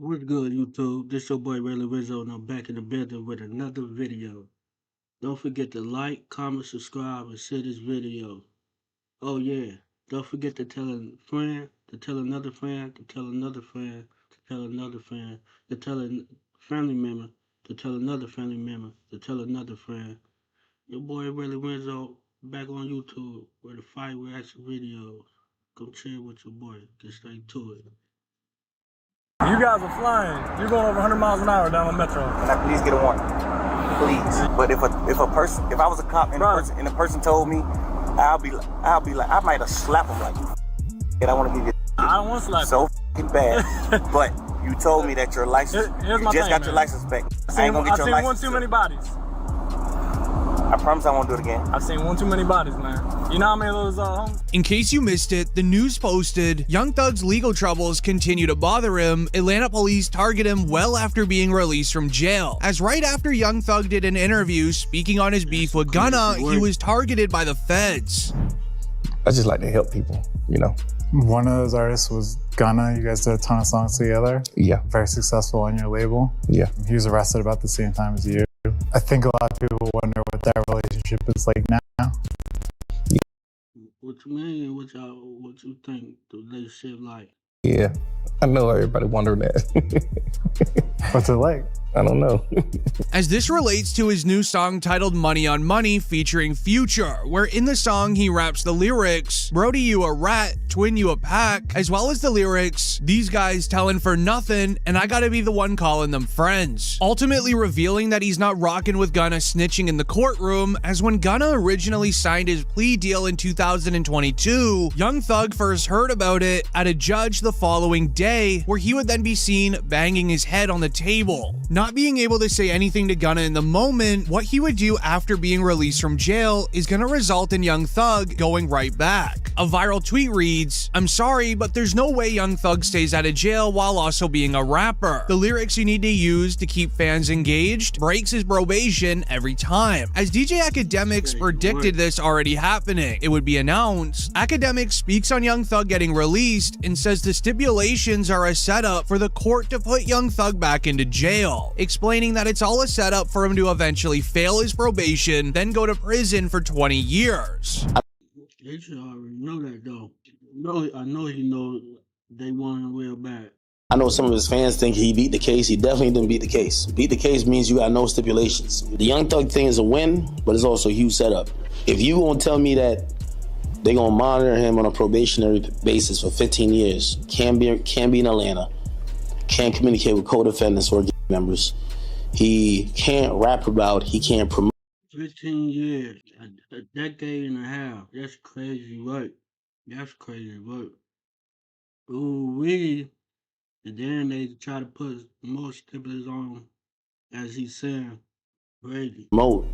What's good, YouTube? This your boy Ray Rizzo, and I'm back in the building with another video. Don't forget to like, comment, subscribe, and share this video. Oh yeah, don't forget to tell a friend, to tell another friend, to tell another friend, to tell another friend, to tell a family member, to tell another family member, to tell another friend. Your boy Ray Rizzo back on YouTube with the fire reaction videos. Come chill with your boy. Get straight to it. You guys are flying. You're going over 100 miles an hour down the metro. Can I please get a warning? Please. But if I was a cop and the person told me, I'll be like, I might have slapped him like, and I want to give you. I don't want to slap so bad. But you told me that your license, you just got your license back. I ain't gonna get your license. I've seen one too many bodies. I promise I won't do it again. I've seen one too many bodies, man. You know how many of those homes? In case you missed it, the news posted, Young Thug's legal troubles continue to bother him. Atlanta police target him well after being released from jail. As right after Young Thug did an interview speaking on his beef with Gunna, he was targeted by the feds. I just like to help people, you know. One of those artists was Gunna. You guys did a ton of songs together. Yeah. Very successful on your label. Yeah. He was arrested about the same time as you. I think a lot of people wonder what that relationship is like now. What you mean? What you think the relationship like? Yeah, I know everybody wondering that. What's it like? I don't know. As this relates to his new song titled Money on Money featuring Future, where in the song he raps the lyrics, Brody you a rat, twin you a pack, as well as the lyrics, these guys telling for nothing and I gotta be the one calling them friends. Ultimately revealing that he's not rocking with Gunna snitching in the courtroom, as when Gunna originally signed his plea deal in 2022, Young Thug first heard about it at a judge the following day, where he would then be seen banging his head on the table. Not being able to say anything to Gunna in the moment, what he would do after being released from jail is gonna result in Young Thug going right back. A viral tweet reads, I'm sorry, but there's no way Young Thug stays out of jail while also being a rapper. The lyrics you need to use to keep fans engaged breaks his probation every time. As DJ Academics predicted this already happening, it would be announced. Academics speaks on Young Thug getting released and says the stipulations are a setup for the court to put Young Thug back into jail, explaining that it's all a setup for him to eventually fail his probation, then go to prison for 20 years. They should already know that though. I know he knows they want him real bad. I know some of his fans think he beat the case. He definitely didn't beat the case. Beat the case means you got no stipulations. The Young Thug thing is a win, but it's also a huge setup. If you gonna tell me that they're gonna monitor him on a probationary basis for 15 years, can't be in Atlanta, can't communicate with co-defendants or members, he can't rap about, he can't promote. 15 years, a decade and a half. That's crazy work. That's crazy work. Ooh, and then they try to put more stipulations on, as he's saying, crazy. Promote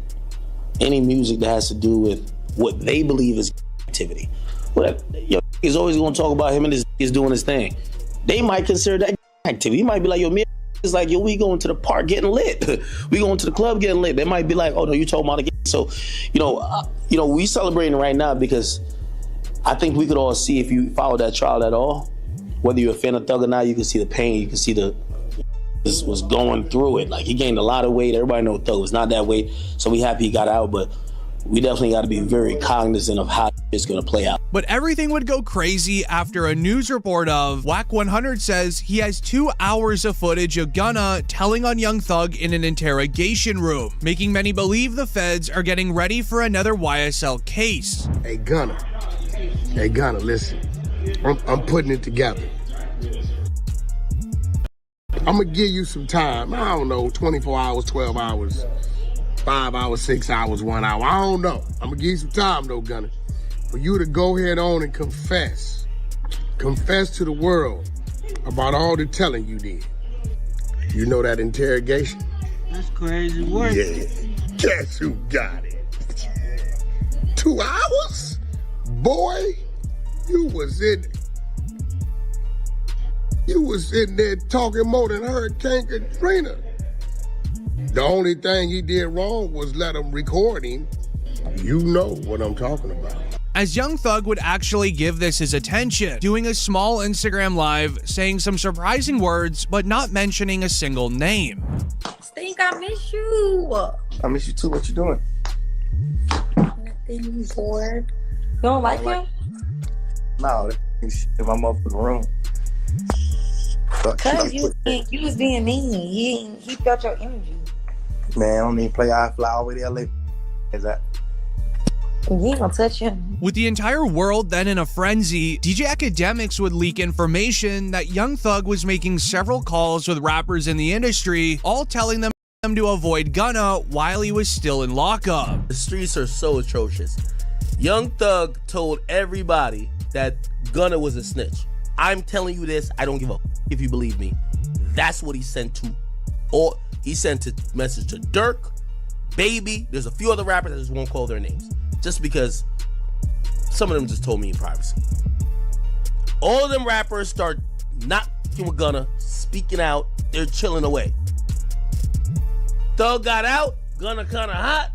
any music that has to do with what they believe is activity. Well, he's always gonna talk about him and his doing his thing. They might consider that activity. He might be like, yo, man, it's like, yo, we going to the park getting lit. We going to the club getting lit. They might be like, oh no, you talking about it. So, we celebrating right now because I think we could all see, if you follow that trial at all, whether you're a fan of Thug or not, you can see the pain, you can see this was going through it. Like, he gained a lot of weight. Everybody knows Thug was not that weight, so we happy he got out, but we definitely got to be very cognizant of how it's going to play out. But everything would go crazy after a news report of Whack 100 says he has 2 hours of footage of Gunna telling on Young Thug in an interrogation room, making many believe the feds are getting ready for another YSL case. Hey Gunna, listen, I'm putting it together. I'm gonna give you some time. I don't know, 24 hours, 12 hours, 5 hours, 6 hours, 1 hour. I don't know. I'm gonna give you some time though, Gunna, for you to go ahead on and confess. Confess to the world about all the telling you did. You know that interrogation? That's crazy work. Yeah. Guess who got it? 2 hours? Boy, you was in there talking more than Hurricane Katrina. The only thing he did wrong was let him record him. You know what I'm talking about. as Young Thug would actually give this his attention, doing a small Instagram live, saying some surprising words, but not mentioning a single name. Stink, I miss you. I miss you too. What you doing? Nothing, bored. You don't like him? No, that's in my motherfucking room. Cause you was being mean. He felt your energy. Man, I don't even play. I fly all the way to LA. Is that? You ain't gonna touch him. With the entire world then in a frenzy, DJ Academics would leak information that Young Thug was making several calls with rappers in the industry, all telling them to avoid Gunna while he was still in lockup. The streets are so atrocious. Young Thug told everybody that Gunna was a snitch. I'm telling you this, I don't give a if you believe me. That's what he sent to. Or he sent a message to Dirk, Baby. There's a few other rappers, I just won't call their names. Just because some of them just told me in privacy. All of them rappers start not fucking with Gunna, speaking out, they're chilling away. Thug got out, Gunna kinda hot.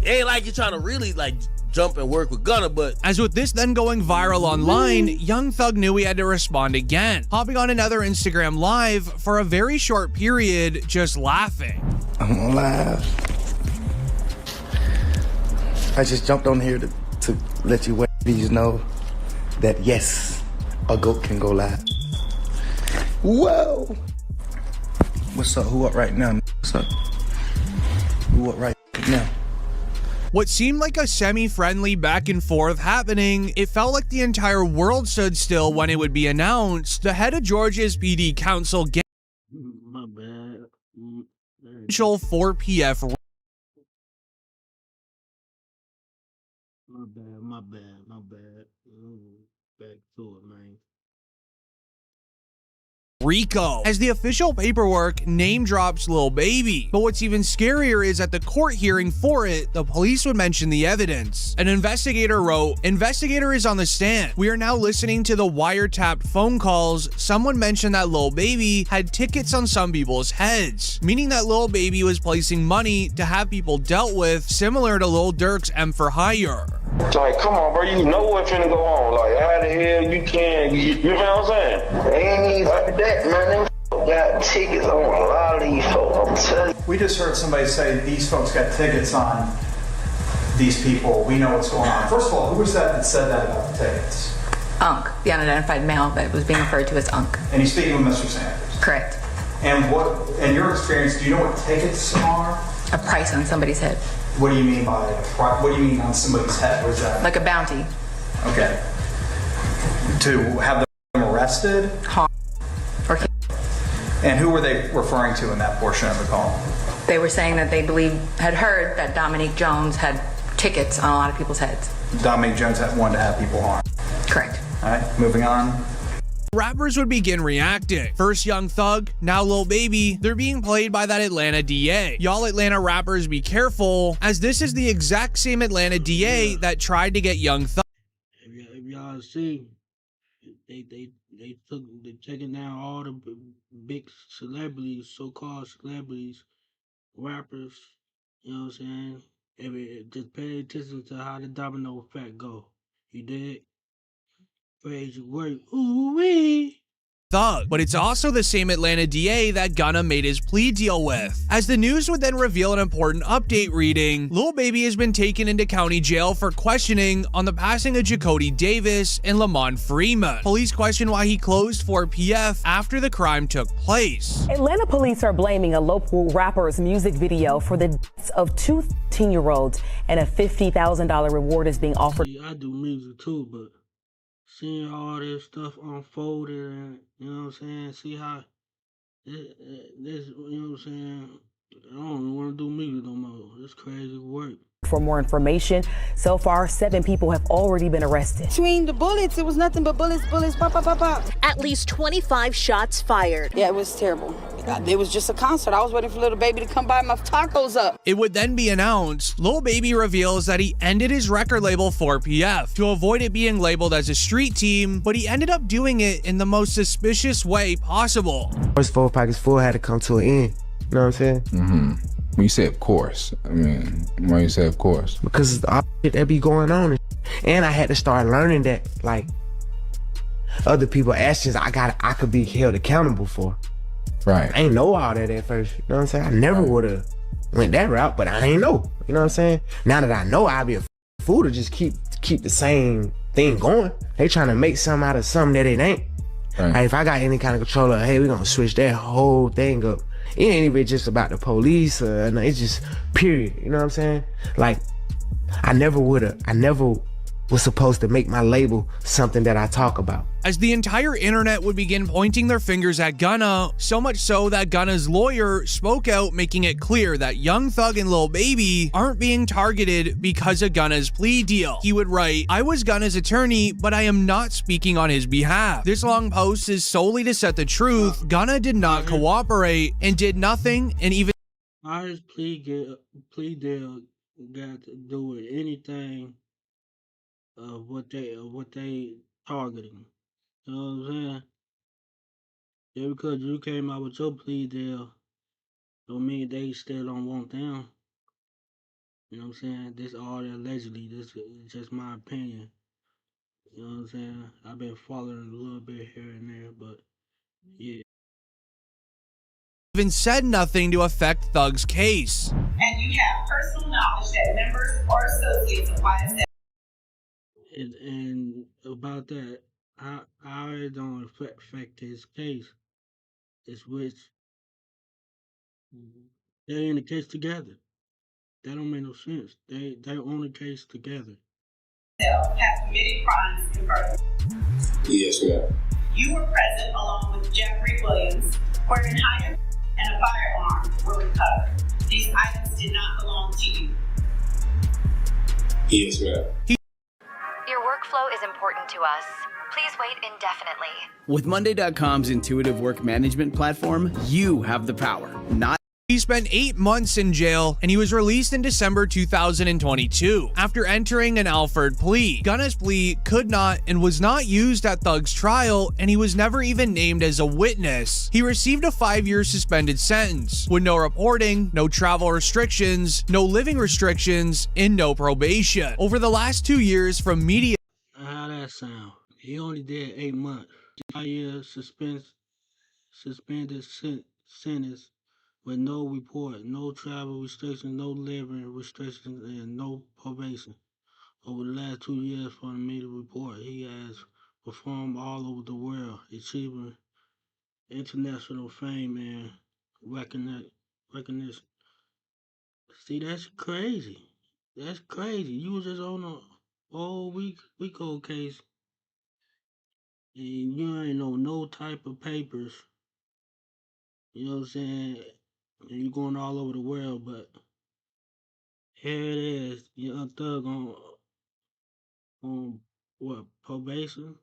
It ain't like you're trying to really like jump and work with Gunna, but as with this then going viral online, Young Thug knew he had to respond again, hopping on another Instagram live for a very short period, just laughing. I'm on live. I just jumped on here to let you ladies know that yes, a goat can go live. Whoa! What's up? Who up right now? What's up? Who up right now? What seemed like a semi-friendly back and forth happening, it felt like the entire world stood still when it would be announced the head of Georgia's PD council My bad. for PF. My bad. Back to it, man. Rico, as the official paperwork name drops Lil Baby. But what's even scarier is at the court hearing for it, the police would mention the evidence. An investigator wrote, "Investigator is on the stand. We are now listening to the wiretapped phone calls. Someone mentioned that Lil Baby had tickets on some people's heads, meaning that Lil Baby was placing money to have people dealt with, similar to Lil Durk's M for Hire." Like, come on, bro, you know what's finna go on. Like, how the hell you can, you know what I'm saying? They ain't even like that, man. Them got tickets on a lot of these folks, I'm telling you. We just heard somebody say these folks got tickets on these people. We know what's going on. First of all, who was that said that about the tickets? Unc, the unidentified male that was being referred to as Unc. And he's speaking with Mr. Sanders? Correct. And what, in your experience, do you know what tickets are? A price on somebody's head. What do you mean by what do you mean on somebody's head? What is that? Like a bounty. Okay. To have them arrested? Or and who were they referring to in that portion of the call? They were saying that they had heard that Dominique Jones had tickets on a lot of people's heads. Dominique Jones had wanted to have people harmed. Correct. All right, moving on. Rappers would begin reacting. First Young Thug, now Lil Baby. They're being played by that Atlanta DA. Y'all Atlanta rappers be careful, as this is the exact same Atlanta DA that tried to get Young Thug. If y'all see, they taking down all the big celebrities, so-called celebrities, rappers. You know what I'm saying? Just pay attention to how the domino effect go. You did. Praise your work. Ooh-wee. Thug, but it's also the same Atlanta DA that Gunna made his plea deal with. As the news would then reveal an important update reading, Lil Baby has been taken into county jail for questioning on the passing of Jacody Davis and Lamont Freeman. Police question why he closed for PF after the crime took place. Atlanta police are blaming a local rapper's music video for the deaths of two teen-year-olds, and a $50,000 reward is being offered. I do music too, but seeing all this stuff unfolded and, you know what I'm saying, see how this, you know what I'm saying, I don't want to do music no more. It's crazy work. For more information, so far 7 people have already been arrested. Between the bullets, it was nothing but bullets, pop, pop, pop, pop. At least 25 shots fired. Yeah, it was terrible. It was just a concert. I was waiting for Little Baby to come buy my tacos up. It would then be announced, Lil Baby reveals that he ended his record label 4PF to avoid it being labeled as a street team, but he ended up doing it in the most suspicious way possible. First 4 pockets full had to come to an end. You know what I'm saying? When you say of course, I mean, why you say of course? Because it's all shit that be going on. And I had to start learning that, like, other people's actions I could be held accountable for. Right. I ain't know all that at first. You know what I'm saying? I never would have went that route, but I ain't know. You know what I'm saying? Now that I know, I'd be a fool to just keep the same thing going. They trying to make something out of something that it ain't. Right. Like, if I got any kind of control of, hey, we're gonna switch that whole thing up. It ain't even just about the police. No, it's just period. You know what I'm saying? Like, I never was supposed to make my label something that I talk about. As the entire internet would begin pointing their fingers at Gunna, so much so that Gunna's lawyer spoke out, making it clear that Young Thug and Lil Baby aren't being targeted because of Gunna's plea deal. He would write, "I was Gunna's attorney, but I am not speaking on his behalf. This long post is solely to set the truth. Gunna did not cooperate and did nothing, and even..." How does plea deal got to do with anything of what they targeting? You know what I'm saying? Just because you came out with your plea deal, don't mean they still don't want them. You know what I'm saying? This all allegedly. This is just my opinion. You know what I'm saying? I've been following a little bit here and there, but yeah. Even said nothing to affect Thug's case. And you have personal knowledge that members or associates of YSL. And about that, how it don't affect his case is which they're in the case together. That don't make no sense. They own the case together. Have committed crimes in furtherance. Yes, ma'am. You were present along with Jeffrey Williams, wherein Hyde and a firearm were recovered. These items did not belong to you. Yes, ma'am. Your workflow is important to us. Please wait indefinitely. With Monday.com's intuitive work management platform, you have the power, not... He spent 8 months in jail, and he was released in December 2022 after entering an Alford plea. Gunna's plea could not and was not used at Thug's trial, and he was never even named as a witness. He received a 5-year suspended sentence with no reporting, no travel restrictions, no living restrictions, and no probation. Over the last 2 years from media... How that sound? He only did 8 months. 5 years suspended sentence with no report, no travel restrictions, no living restrictions, and no probation. Over the last 2 years from the media report, he has performed all over the world, achieving international fame and recognition. See, that's crazy. That's crazy. You was just on a whole week-old case, and you ain't know no type of papers. You know what I'm saying? And you going all over the world, but here it is, Young Thug on what, probation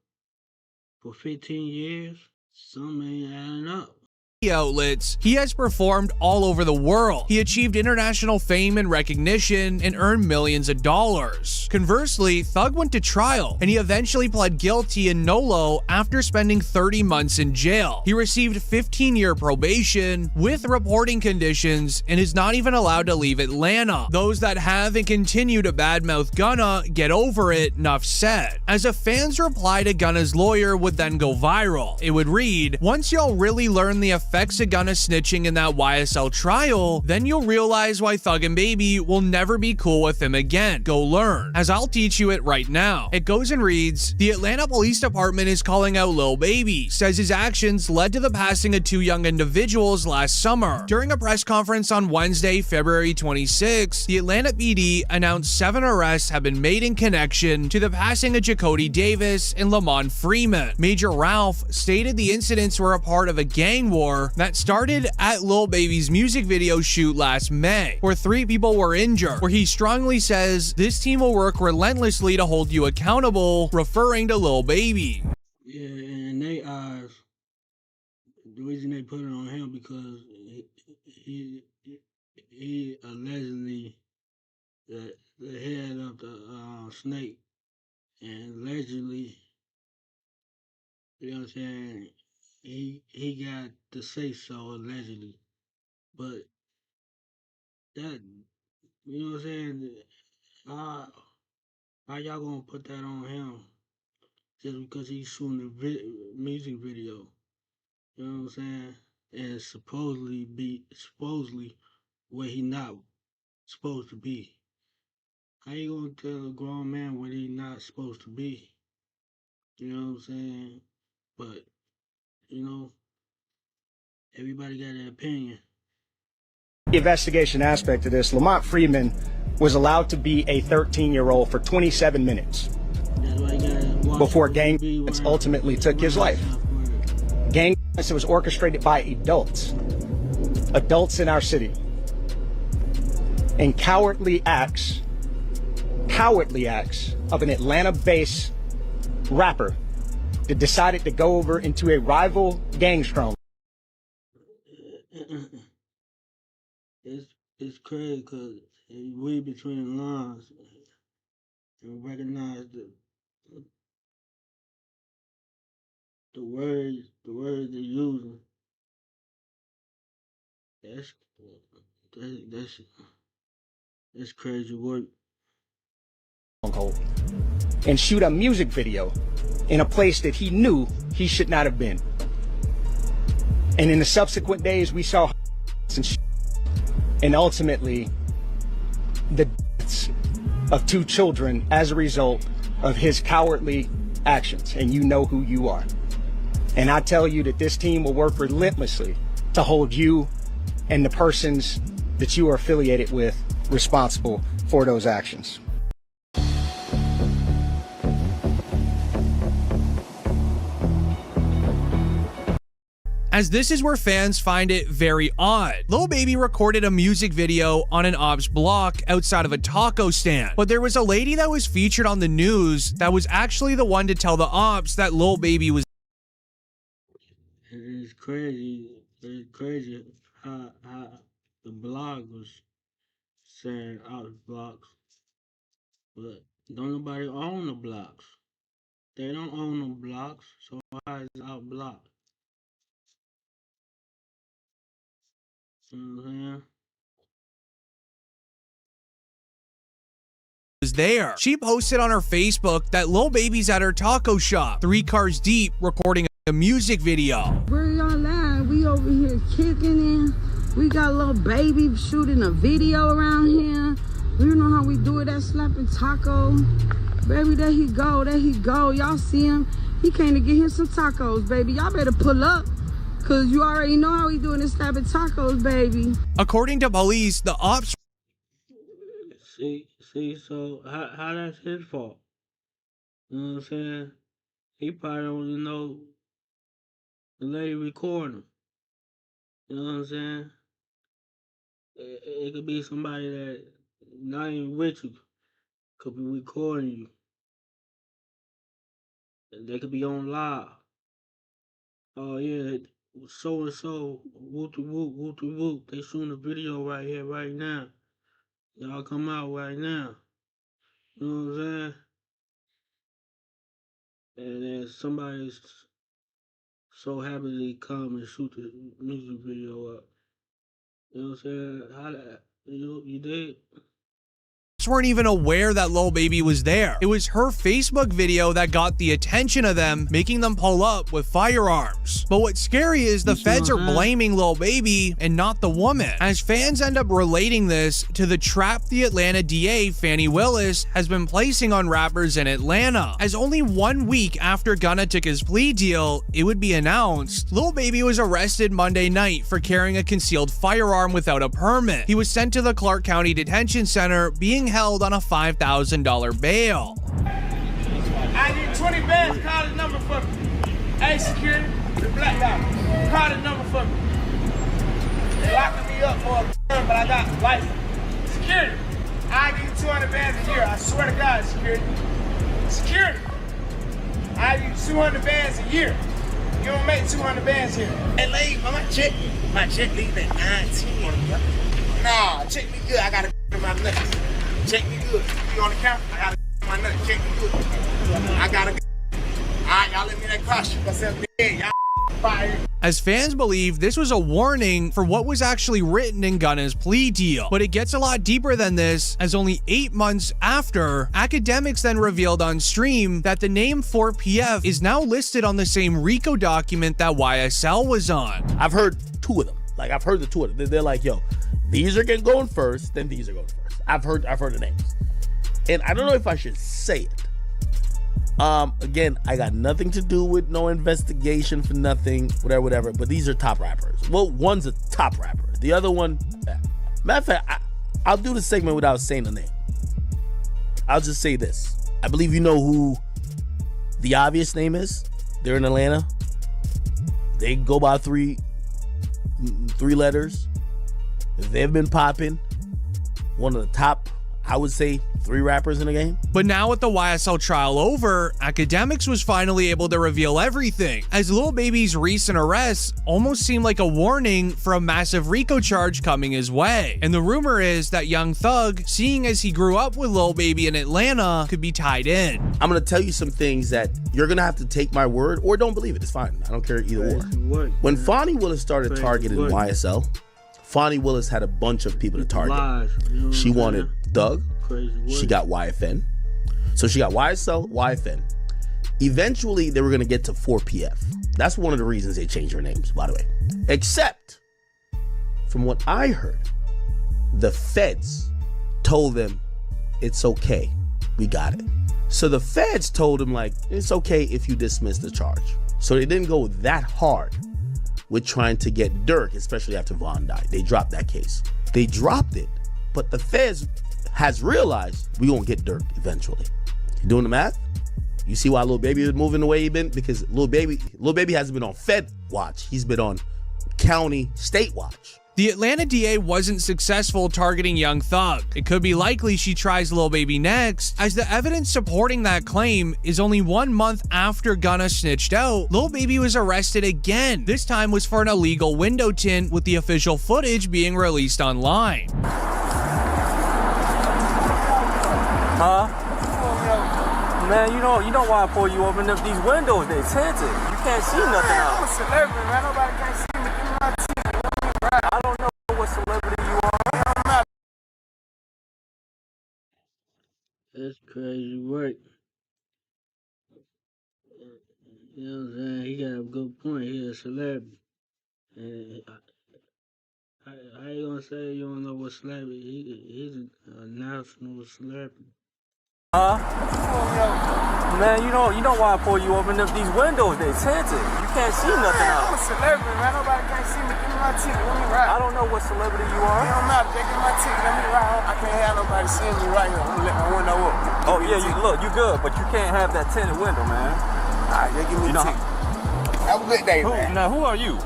for 15 years? Something ain't adding up. Outlets, he has performed all over the world. He achieved international fame and recognition and earned millions of dollars. Conversely, Thug went to trial, and he eventually pled guilty in Nolo after spending 30 months in jail. He received 15-year probation with reporting conditions and is not even allowed to leave Atlanta. Those that have and continue to badmouth Gunna get over it, enough said. As a fan's reply to Gunna's lawyer would then go viral. It would read, "Once y'all really learn the effects of Gunna snitching in that YSL trial, then you'll realize why Thug and Baby will never be cool with him again. Go learn, as I'll teach you it right now." It goes and reads, "The Atlanta Police Department is calling out Lil Baby, says his actions led to the passing of 2 young individuals last summer. During a press conference on Wednesday, February 26, the Atlanta PD announced 7 arrests have been made in connection to the passing of Jacody Davis and Lamont Freeman. Major Ralph stated the incidents were a part of a gang war that started at Lil Baby's music video shoot last May, where 3 people were injured, where he strongly says this team will work relentlessly to hold you accountable," referring to Lil Baby. Yeah, in their eyes, the reason they put it on him because he allegedly the head of the snake, and allegedly, you know what I'm saying, he got to say so allegedly, but that, you know what I'm saying? How y'all gonna put that on him just because he's shooting a music video? You know what I'm saying? And supposedly where he not supposed to be. How you gonna tell a grown man what he not supposed to be? You know what I'm saying? But, you know, everybody got an opinion. Investigation aspect of this, Lamont Freeman was allowed to be a 13-year-old for 27 minutes before gang violence ultimately took his life. Gang violence was orchestrated by adults in our city, and cowardly acts of an Atlanta-based rapper that decided to go over into a rival gang stronghold. It's crazy because you read between the lines and recognize the words they're using. That's crazy work. And shoot a music video in a place that he knew he should not have been. And in the subsequent days, we saw and ultimately the deaths of 2 children as a result of his cowardly actions. And you know who you are. And I tell you that this team will work relentlessly to hold you and the persons that you are affiliated with responsible for those actions. As this is where fans find it very odd. Lil Baby recorded a music video on an ops block outside of a taco stand, but there was a lady that was featured on the news that was actually the one to tell the ops that Lil Baby was. It's crazy. It's crazy how the blog was saying ops blocks, but don't nobody own the blocks. They don't own the blocks, so why is it out blocked? You know what I'm saying? Was there. She posted on her Facebook that Lil Baby's at her taco shop, 3 cars deep, recording a music video. Where y'all at? We over here kicking in. We got Lil Baby shooting a video around here. You know how we do it at Slapping Taco. Baby, there he go, there he go. Y'all see him? He came to get him some tacos, baby. Y'all better pull up, cause you already know how we doing this Slapping Tacos, baby. According to police, the ops. See, so how that's his fault? You know what I'm saying? He probably don't even know the lady recording him. You know what I'm saying? It could be somebody that not even with you, could be recording you. They could be on live. Oh yeah, so and so, whoop to whoop, whoop to whoop. They shooting a video right here, right now. Y'all come out right now. You know what I'm saying? And then somebody's so happily come and shoot the music video up. You know what I'm saying? How that, you did? Weren't even aware that Lil Baby was there. It was her Facebook video that got the attention of them, making them pull up with firearms. But what's scary is the feds are blaming Lil Baby and not the woman, as fans end up relating this to the trap the Atlanta DA, Fannie Willis, has been placing on rappers in Atlanta. As only 1 week after Gunna took his plea deal, it would be announced, Lil Baby was arrested Monday night for carrying a concealed firearm without a permit. He was sent to the Clark County Detention Center, being held on a $5,000 bail. I need 20 bands, call the number for me. Hey, security, the black guy, call the number for me. They locking me up for a but I got license. Security, I give you 200 bands a year, I swear to God, security. Security, I give you 200 bands a year. You don't make 200 bands here. Hey, lady, my check leave at 9:10. Nah, check me good, I gotta my nuts. Check me good. You on the counter? I gotta my nuts. Check me good. I gotta. Alright, y'all let me in that car. Shoot myself in the head. Y'all as fans believe this was a warning for what was actually written in Gunna's plea deal. But it gets a lot deeper than this, as only 8 months after, academics then revealed on stream that the name 4PF is now listed on the same RICO document that YSL was on. I've heard two of them. Like, I've heard the two of them. They're like, yo, these are going first, then these are going first. I've heard the names. And I don't know if I should say it. Again, I got nothing to do with no investigation for nothing, whatever, but these are top rappers. Well, one's a top rapper. The other one, matter of fact, I'll do the segment without saying the name. I'll just say this. I believe you know who the obvious name is. They're in Atlanta. They go by three letters. They've been popping. One of the top, I would say, 3 rappers in the game. But now with the YSL trial over, Academics was finally able to reveal everything, as Lil Baby's recent arrest almost seemed like a warning for a massive RICO charge coming his way. And the rumor is that Young Thug, seeing as he grew up with Lil Baby in Atlanta, could be tied in. I'm gonna tell you some things that you're gonna have to take my word or don't believe it. It's fine. I don't care either or. When Fonnie Willis started targeting YSL, Fonnie Willis had a bunch of people to target. She wanted Thug. She got YFN. So she got YSL, YFN. Eventually, they were going to get to 4PF. That's one of the reasons they changed their names, by the way. Except, from what I heard, the feds told them, it's okay. We got it. So the feds told them, like, it's okay if you dismiss the charge. So they didn't go that hard with trying to get Dirk, especially after Von died. They dropped that case. They dropped it, but the feds has realized we gonna get Dirk eventually. You doing the math? You see why Lil Baby is moving the way he been? Because Lil Baby hasn't been on Fed watch. He's been on county, state watch. The Atlanta DA wasn't successful targeting Young Thug. It could be likely she tries Lil Baby next, as the evidence supporting that claim is only 1 month after Gunna snitched out. Lil Baby was arrested again. This time was for an illegal window tint, with the official footage being released online. Huh? Man, you know why I pull you open up these windows? They tinted. You can't see nothing out. I'm a celebrity, man. Nobody can see me. Give me my ticket. I don't know what celebrity you are. That's crazy work. You know what I'm saying? He got a good point. He a celebrity. And how you gonna say you don't know what celebrity? He's a national celebrity. Huh? Man, you know why I pull you open up these windows? They tinted. You can't see nothing out. I'm a celebrity, man. Nobody can see me. Give me my ticket. Let me ride. I don't know what celebrity you are. It don't matter. Give me my ticket. Let me ride. I can't have nobody seeing me right here. I'm gonna let my window up. Oh yeah, you good, but you can't have that tinted window, man. All right, give me a ticket. Have a good day, man. Now, who are you?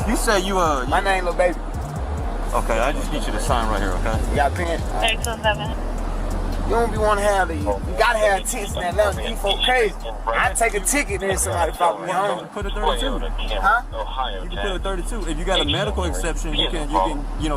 You say you My name Lil Baby. Okay, I just get you the sign right here, okay? You got a pen? 327. You don't be want to have these. You gotta have tickets in Atlanta. These folks crazy. I take a ticket and then somebody follow me home. Put a 32. Huh? You can put a 32. If you got a medical exception, you can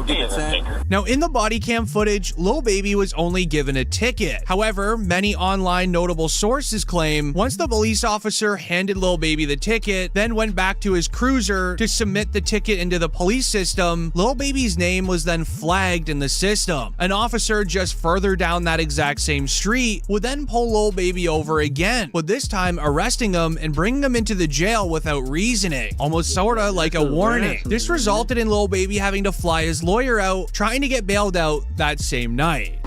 get the 10. Now, in the body cam footage, Lil Baby was only given a ticket. However, many online notable sources claim once the police officer handed Lil Baby the ticket, then went back to his cruiser to submit the ticket into the police system, Lil Baby's name was then flagged in the system. An officer just further down that exact same street would then pull Lil Baby over again, but this time arresting him and bringing him into the jail without reasoning, almost sorta like a warning. This resulted in Lil Baby having to fly his lawyer out, trying to get bailed out that same night.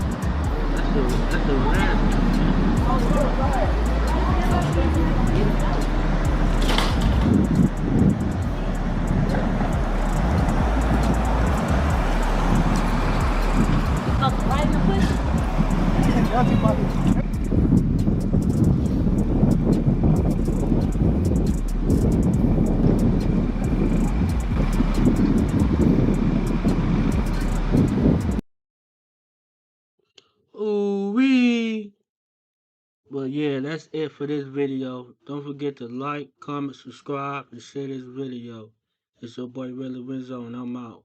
Ooh-wee. But yeah, that's it for this video. Don't forget to like, comment, subscribe, and share this video. It's your boy Really Renzo, and I'm out.